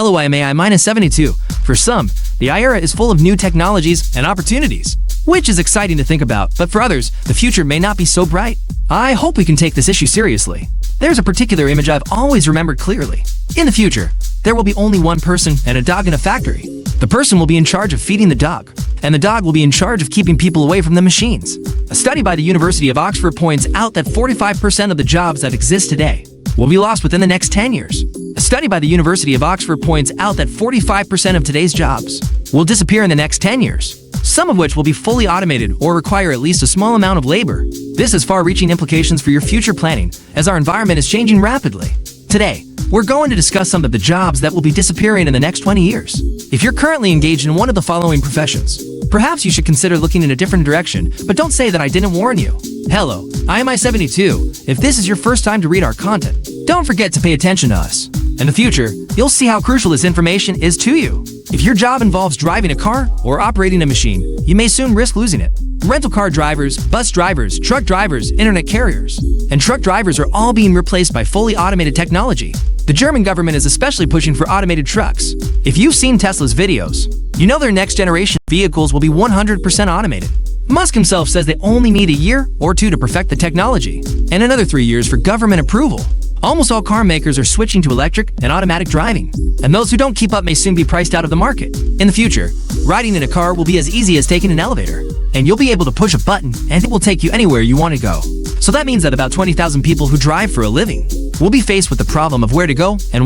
Hello, I am AI-72. For some, the AI era is full of new technologies and opportunities, which is exciting to think about, but for others, the future may not be so bright. I hope we can take this issue seriously. There's a particular image I've always remembered clearly. In the future, there will be only one person and a dog in a factory. The person will be in charge of feeding the dog, and the dog will be in charge of keeping people away from the machines. A study by the University of Oxford points out that 45% of the jobs that exist today will be lost within the next 10 years. A study by the University of Oxford points out that 45% of today's jobs will disappear in the next 10 years, some of which will be fully automated or require at least a small amount of labor. This has far-reaching implications for your future planning, as our environment is changing rapidly. Today, we're going to discuss some of the jobs that will be disappearing in the next 20 years. If you're currently engaged in one of the following professions, perhaps you should consider looking in a different direction, but don't say that I didn't warn you. Hello, I am AI-72. If this is your first time to read our content, don't forget to pay attention to us. In the future, you'll see how crucial this information is to you. If your job involves driving a car or operating a machine, you may soon risk losing it. Rental car drivers, bus drivers, truck drivers, internet carriers, and truck drivers are all being replaced by fully automated technology. The German government is especially pushing for automated trucks. If you've seen Tesla's videos, you know their next generation vehicles will be 100% automated. Musk himself says they only need a year or two to perfect the technology, and another 3 years for government approval. Almost all car makers are switching to electric and automatic driving, and those who don't keep up may soon be priced out of the market. In the future, riding in a car will be as easy as taking an elevator, and you'll be able to push a button and it will take you anywhere you want to go. So that means that about 20,000 people who drive for a living will be faced with the problem of where to go, and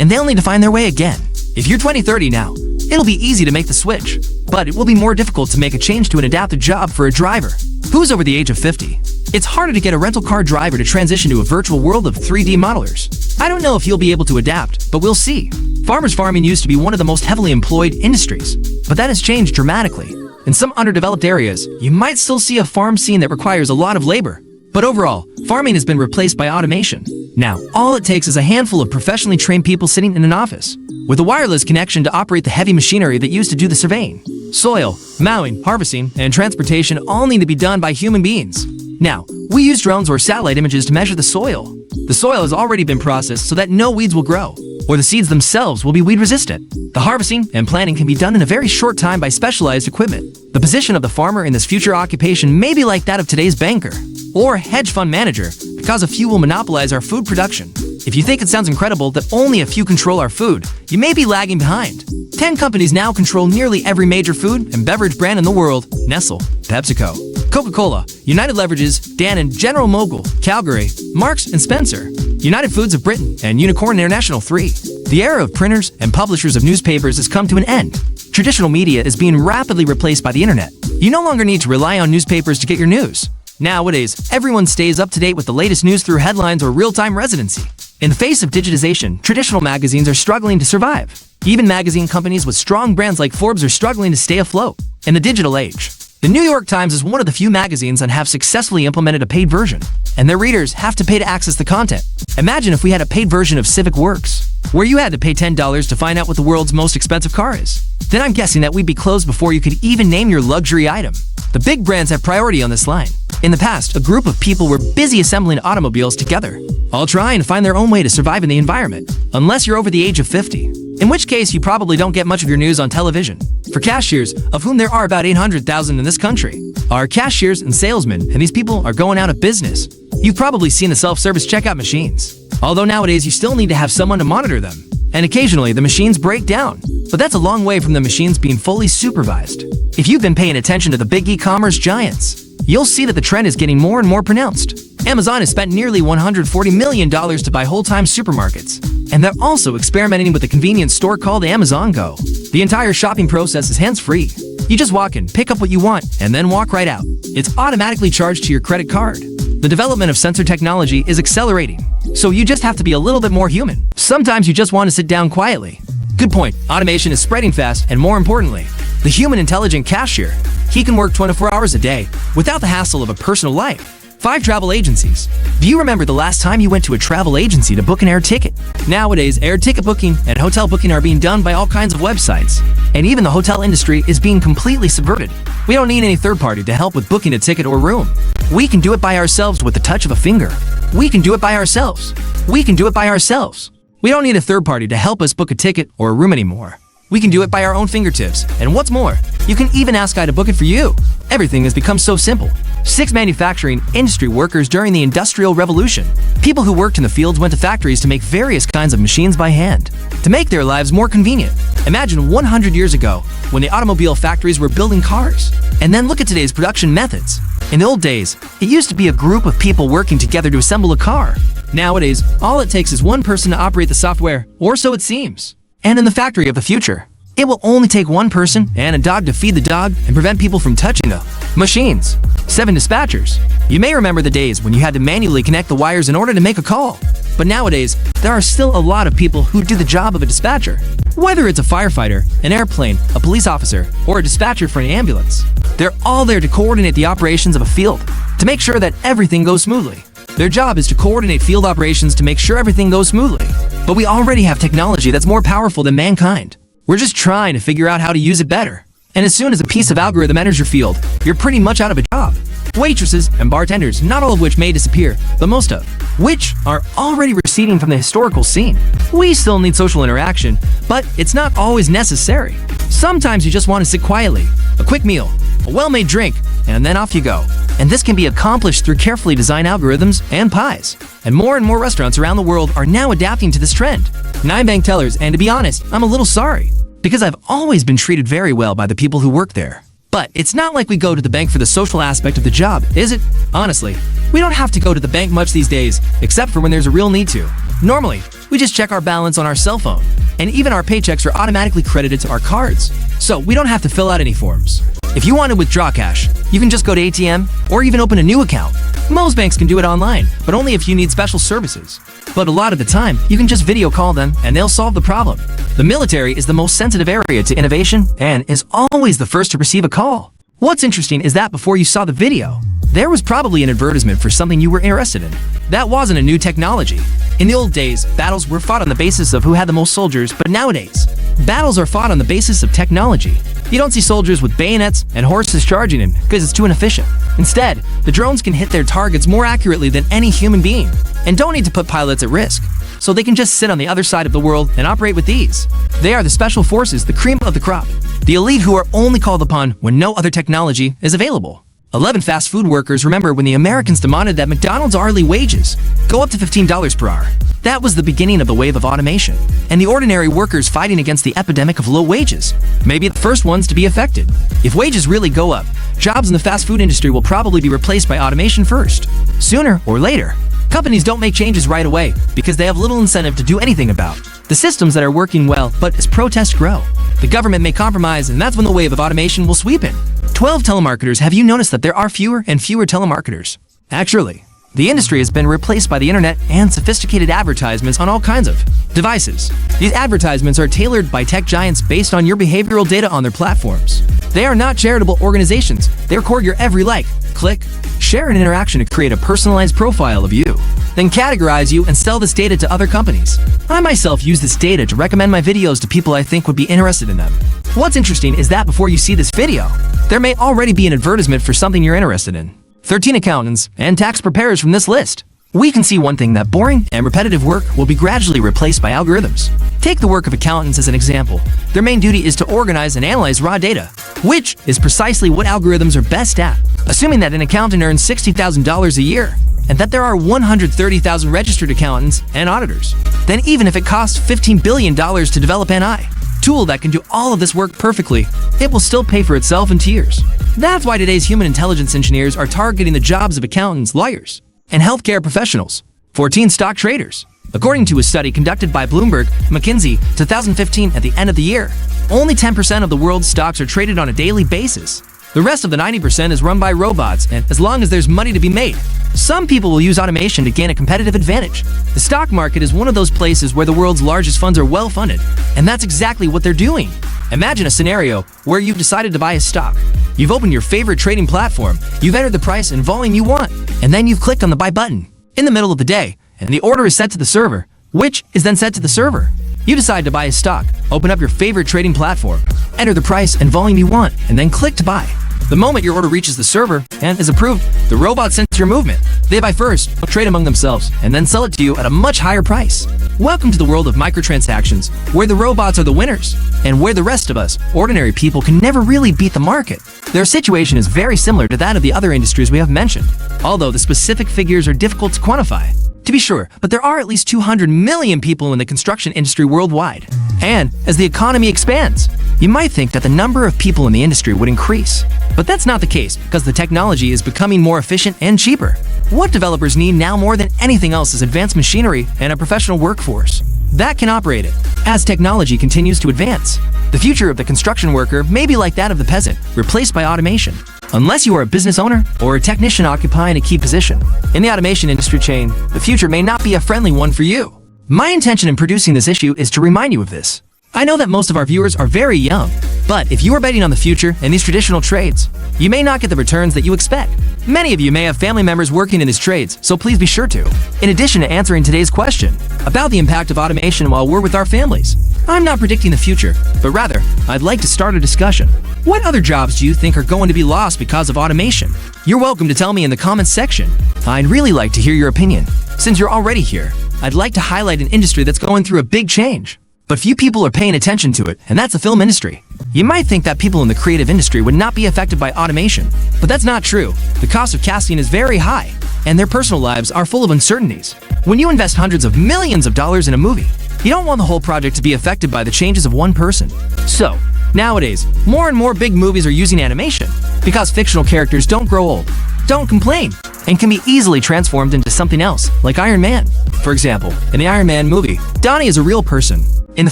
they'll need to find their way again. If you're 20-30 now, it'll be easy to make the switch, but it will be more difficult to make a change to an adapted job for a driver who's over the age of 50. It's harder to get a rental car driver to transition to a virtual world of 3D modelers. I don't know if you'll be able to adapt, but we'll see. Farmers farming used to be one of the most heavily employed industries, but that has changed dramatically. In some underdeveloped areas, you might still see a farm scene that requires a lot of labor. But overall, farming has been replaced by automation. Now, all it takes is a handful of professionally trained people sitting in an office with a wireless connection to operate the heavy machinery that used to do the surveying. Soil, mowing, harvesting, and transportation all need to be done by human beings. Now, we use drones or satellite images to measure the soil. The soil has already been processed so that no weeds will grow, or the seeds themselves will be weed resistant. The harvesting and planting can be done in a very short time by specialized equipment. The position of the farmer in this future occupation may be like that of today's banker or hedge fund manager, because a few will monopolize our food production. If you think it sounds incredible that only a few control our food, you may be lagging behind. 10 companies now control nearly every major food and beverage brand in the world: Nestle, PepsiCo, Coca-Cola, United Beverages, Danone, General Mogul, Calgary, Marks & Spencer, United Foods of Britain, and Unicorn International 3. The era of printers and publishers of newspapers has come to an end. Traditional media is being rapidly replaced by the internet. You no longer need to rely on newspapers to get your news. Nowadays, everyone stays up to date with the latest news through headlines or real-time residency. In the face of digitization, traditional magazines are struggling to survive. Even magazine companies with strong brands like Forbes are struggling to stay afloat in the digital age. The New York Times is one of the few magazines that have successfully implemented a paid version, and their readers have to pay to access the content. Imagine if we had a paid version of Civic Works, where you had to pay $10 to find out what the world's most expensive car is. Then I'm guessing that we'd be closed before you could even name your luxury item. The big brands have priority on this line. In the past, a group of people were busy assembling automobiles together, all trying to find their own way to survive in the environment, unless you're over the age of 50, in which case you probably don't get much of your news on television. For cashiers, of whom there are about 800,000 in this country, are cashiers and salesmen, and these people are going out of business. You've probably seen the self-service checkout machines, although nowadays you still need to have someone to monitor them, and occasionally the machines break down. But that's a long way from the machines being fully supervised. If you've been paying attention to the big e-commerce giants, you'll see that the trend is getting more and more pronounced. Amazon has spent nearly $140 million to buy whole-time supermarkets, and they're also experimenting with a convenience store called Amazon Go. The entire shopping process is hands-free. You just walk in, pick up what you want, and then walk right out. It's automatically charged to your credit card. The development of sensor technology is accelerating, so you just have to be a little bit more human. Sometimes you just want to sit down quietly. Good point. Automation is spreading fast, and more importantly, the human intelligent cashier. He can work 24 hours a day without the hassle of a personal life. 5 travel agencies. Do you remember the last time you went to a travel agency to book an air ticket? Nowadays, air ticket booking and hotel booking are being done by all kinds of websites, and even the hotel industry is being completely subverted. We don't need any third party to help with booking a ticket or room. We can do it by ourselves with the touch of a finger. We can do it by ourselves. We can do it by ourselves. We don't need a third party to help us book a ticket or a room anymore. We can do it by our own fingertips, and what's more, you can even ask Sky to book it for you. Everything has become so simple. 6 manufacturing industry workers during the Industrial Revolution. People who worked in the fields went to factories to make various kinds of machines by hand, to make their lives more convenient. Imagine 100 years ago, when the automobile factories were building cars. And then look at today's production methods. In the old days, it used to be a group of people working together to assemble a car. Nowadays, all it takes is one person to operate the software, or so it seems. And in the factory of the future, it will only take one person and a dog to feed the dog and prevent people from touching the machines. 7 dispatchers. You may remember the days when you had to manually connect the wires in order to make a call. But nowadays, there are still a lot of people who do the job of a dispatcher. Whether it's a firefighter, an airplane, a police officer, or a dispatcher for an ambulance, they're all there to coordinate the operations of a field, to make sure that everything goes smoothly. Their job is to coordinate field operations to make sure everything goes smoothly. But we already have technology that's more powerful than mankind. We're just trying to figure out how to use it better. And as soon as a piece of algorithm enters your field, you're pretty much out of a job. Waitresses and bartenders, not all of which may disappear, but most of which are already receding from the historical scene. We still need social interaction, but it's not always necessary. Sometimes you just want to sit quietly, a quick meal, a well-made drink, and then off you go. And this can be accomplished through carefully designed algorithms and pies. And more restaurants around the world are now adapting to this trend. 9 bank tellers, and to be honest, I'm a little sorry, because I've always been treated very well by the people who work there. But it's not like we go to the bank for the social aspect of the job, is it? Honestly, we don't have to go to the bank much these days, except for when there's a real need to. Normally, we just check our balance on our cell phone, and even our paychecks are automatically credited to our cards, so we don't have to fill out any forms. If you want to withdraw cash, you can just go to ATM or even open a new account. Most banks can do it online, but only if you need special services. But a lot of the time, you can just video call them and they'll solve the problem. The military is the most sensitive area to innovation and is always the first to receive a call. What's interesting is that before you saw the video, there was probably an advertisement for something you were interested in. That wasn't a new technology. In the old days, battles were fought on the basis of who had the most soldiers, but nowadays, battles are fought on the basis of technology. You don't see soldiers with bayonets and horses charging in because it's too inefficient. Instead, the drones can hit their targets more accurately than any human being and don't need to put pilots at risk. So they can just sit on the other side of the world and operate with ease. They are the special forces, the cream of the crop, the elite who are only called upon when no other technology is available. 11 fast food workers remember when the Americans demanded that McDonald's hourly wages go up to $15 per hour. That was the beginning of the wave of automation, and the ordinary workers fighting against the epidemic of low wages may be the first ones to be affected. If wages really go up, jobs in the fast food industry will probably be replaced by automation first, sooner or later. Companies don't make changes right away because they have little incentive to do anything about the systems that are working well, but as protests grow, the government may compromise, and that's when the wave of automation will sweep in. 12 telemarketers. Have you noticed that there are fewer and fewer telemarketers? Actually, the industry has been replaced by the internet and sophisticated advertisements on all kinds of devices. These advertisements are tailored by tech giants based on your behavioral data on their platforms. They are not charitable organizations. They record your every like, click, share, and interaction to create a personalized profile of you, then categorize you and sell this data to other companies. I myself use this data to recommend my videos to people I think would be interested in them. What's interesting is that before you see this video, there may already be an advertisement for something you're interested in. 13 accountants and tax preparers from this list. We can see one thing, that boring and repetitive work will be gradually replaced by algorithms. Take the work of accountants as an example. Their main duty is to organize and analyze raw data, which is precisely what algorithms are best at. Assuming that an accountant earns $60,000 a year, and that there are 130,000 registered accountants and auditors, then even if it costs $15 billion to develop an AI tool that can do all of this work perfectly, it will still pay for itself in years. That's why today's human intelligence engineers are targeting the jobs of accountants, lawyers, and healthcare professionals. 14 stock traders. According to a study conducted by Bloomberg McKinsey 2015, at the end of the year, only 10% of the world's stocks are traded on a daily basis. The rest of the 90% is run by robots, and as long as there's money to be made, some people will use automation to gain a competitive advantage. The stock market is one of those places where the world's largest funds are well funded, and that's exactly what they're doing. Imagine a scenario where you've decided to buy a stock. You've opened your favorite trading platform, you've entered the price and volume you want, and then you've clicked on the buy button in the middle of the day, and the order is set to the server, which is then sent to the server. You decide to buy a stock, open up your favorite trading platform, enter the price and volume you want, and then click to buy. The moment your order reaches the server and is approved, the robots sense your movement. They buy first, trade among themselves, and then sell it to you at a much higher price. Welcome to the world of microtransactions, where the robots are the winners, and where the rest of us, ordinary people, can never really beat the market. Their situation is very similar to that of the other industries we have mentioned, although the specific figures are difficult to quantify. To be sure, but there are at least 200 million people in the construction industry worldwide. And as the economy expands, you might think that the number of people in the industry would increase. But that's not the case because the technology is becoming more efficient and cheaper. What developers need now more than anything else is advanced machinery and a professional workforce that can operate it. As technology continues to advance, the future of the construction worker may be like that of the peasant, replaced by automation. Unless you are a business owner or a technician occupying a key position in the automation industry chain, the future may not be a friendly one for you. My intention in producing this issue is to remind you of this. I know that most of our viewers are very young, but if you are betting on the future in these traditional trades, you may not get the returns that you expect. Many of you may have family members working in these trades, so please be sure to. In addition to answering today's question about the impact of automation while we're with our families, I'm not predicting the future, but rather, I'd like to start a discussion. What other jobs do you think are going to be lost because of automation? You're welcome to tell me in the comments section. I'd really like to hear your opinion. Since you're already here, I'd like to highlight an industry that's going through a big change. But few people are paying attention to it, and that's the film industry. You might think that people in the creative industry would not be affected by automation, but that's not true. The cost of casting is very high, and their personal lives are full of uncertainties. When you invest hundreds of millions of dollars in a movie, you don't want the whole project to be affected by the changes of one person. So, nowadays, more and more big movies are using animation because fictional characters don't grow old, don't complain, and can be easily transformed into something else, like Iron Man. For example, in the Iron Man movie, Donnie is a real person. In the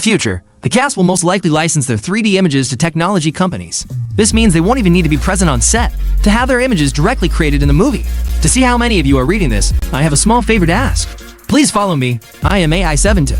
future, the cast will most likely license their 3D images to technology companies. This means they won't even need to be present on set to have their images directly created in the movie. To see how many of you are reading this, I have a small favor to ask. Please follow me. I am AI72.